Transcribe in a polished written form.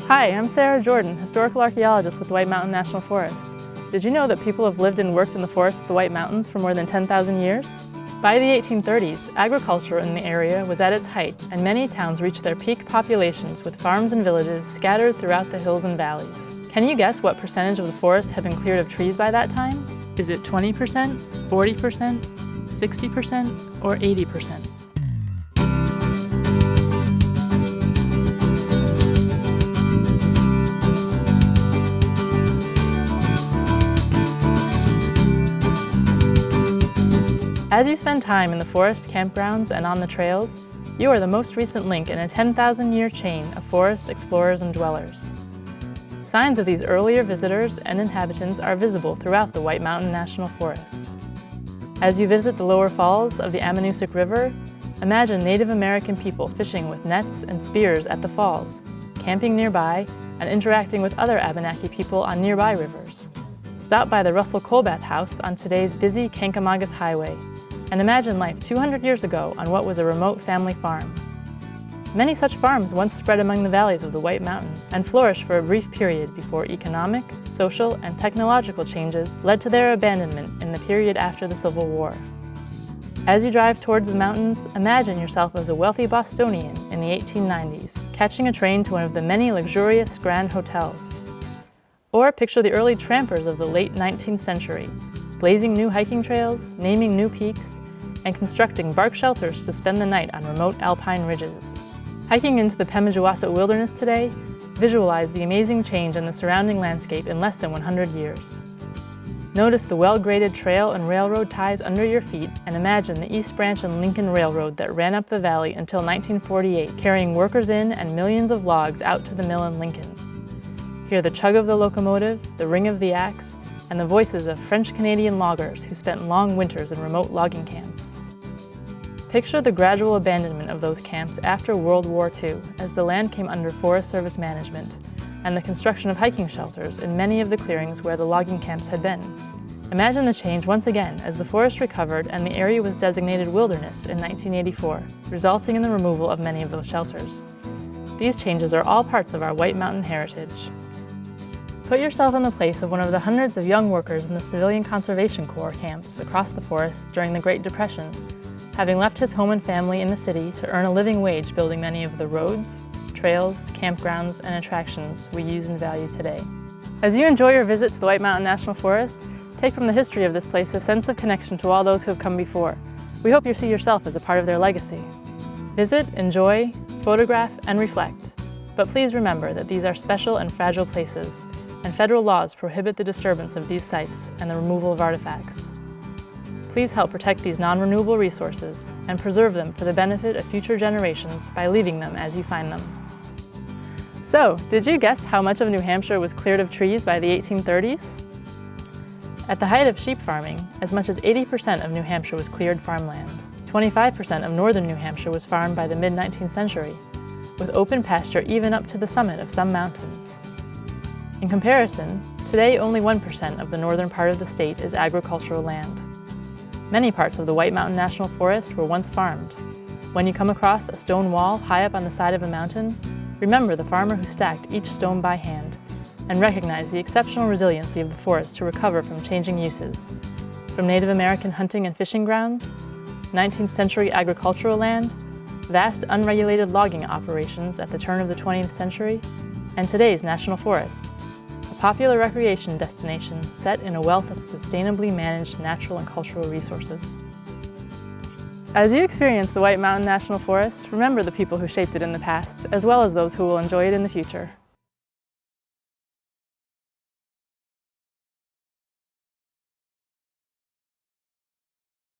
Hi, I'm Sarah Jordan, historical archaeologist with the White Mountain National Forest. Did you know that people have lived and worked in the forests of the White Mountains for more than 10,000 years? By the 1830s, agriculture in the area was at its height, and many towns reached their peak populations with farms and villages scattered throughout the hills and valleys. Can you guess what percentage of the forest had been cleared of trees by that time? Is it 20%, 40%, 60%, or 80%? As you spend time in the forest campgrounds and on the trails, you are the most recent link in a 10,000-year chain of forest explorers and dwellers. Signs of these earlier visitors and inhabitants are visible throughout the White Mountain National Forest. As you visit the lower falls of the Ammonoosuc River, imagine Native American people fishing with nets and spears at the falls, camping nearby, and interacting with other Abenaki people on nearby rivers. Stop by the Russell Colbath House on today's busy Kancamagus Highway, and imagine life 200 years ago on what was a remote family farm. Many such farms once spread among the valleys of the White Mountains and flourished for a brief period before economic, social, and technological changes led to their abandonment in the period after the Civil War. As you drive towards the mountains, imagine yourself as a wealthy Bostonian in the 1890s, catching a train to one of the many luxurious grand hotels. Or picture the early trampers of the late 19th century, blazing new hiking trails, naming new peaks, and constructing bark shelters to spend the night on remote alpine ridges. Hiking into the Pemigewasset Wilderness today, visualize the amazing change in the surrounding landscape in less than 100 years. Notice the well-graded trail and railroad ties under your feet, and imagine the East Branch and Lincoln Railroad that ran up the valley until 1948, carrying workers in and millions of logs out to the mill in Lincoln. Hear the chug of the locomotive, the ring of the axe, and the voices of French-Canadian loggers who spent long winters in remote logging camps. Picture the gradual abandonment of those camps after World War II as the land came under Forest Service management, and the construction of hiking shelters in many of the clearings where the logging camps had been. Imagine the change once again as the forest recovered and the area was designated wilderness in 1984, resulting in the removal of many of those shelters. These changes are all parts of our White Mountain heritage. Put yourself in the place of one of the hundreds of young workers in the Civilian Conservation Corps camps across the forest during the Great Depression, having left his home and family in the city to earn a living wage building many of the roads, trails, campgrounds, and attractions we use and value today. As you enjoy your visit to the White Mountain National Forest, take from the history of this place a sense of connection to all those who have come before. We hope you see yourself as a part of their legacy. Visit, enjoy, photograph, and reflect. But please remember that these are special and fragile places, and federal laws prohibit the disturbance of these sites and the removal of artifacts. Please help protect these non-renewable resources and preserve them for the benefit of future generations by leaving them as you find them. So, did you guess how much of New Hampshire was cleared of trees by the 1830s? At the height of sheep farming, as much as 80% of New Hampshire was cleared farmland. 25% of northern New Hampshire was farmed by the mid-19th century, with open pasture even up to the summit of some mountains. In comparison, today only 1% of the northern part of the state is agricultural land. Many parts of the White Mountain National Forest were once farmed. When you come across a stone wall high up on the side of a mountain, remember the farmer who stacked each stone by hand, and recognize the exceptional resiliency of the forest to recover from changing uses, from Native American hunting and fishing grounds, 19th century agricultural land, vast unregulated logging operations at the turn of the 20th century, and today's national forest, a popular recreation destination set in a wealth of sustainably managed natural and cultural resources. As you experience the White Mountain National Forest, remember the people who shaped it in the past, as well as those who will enjoy it in the future.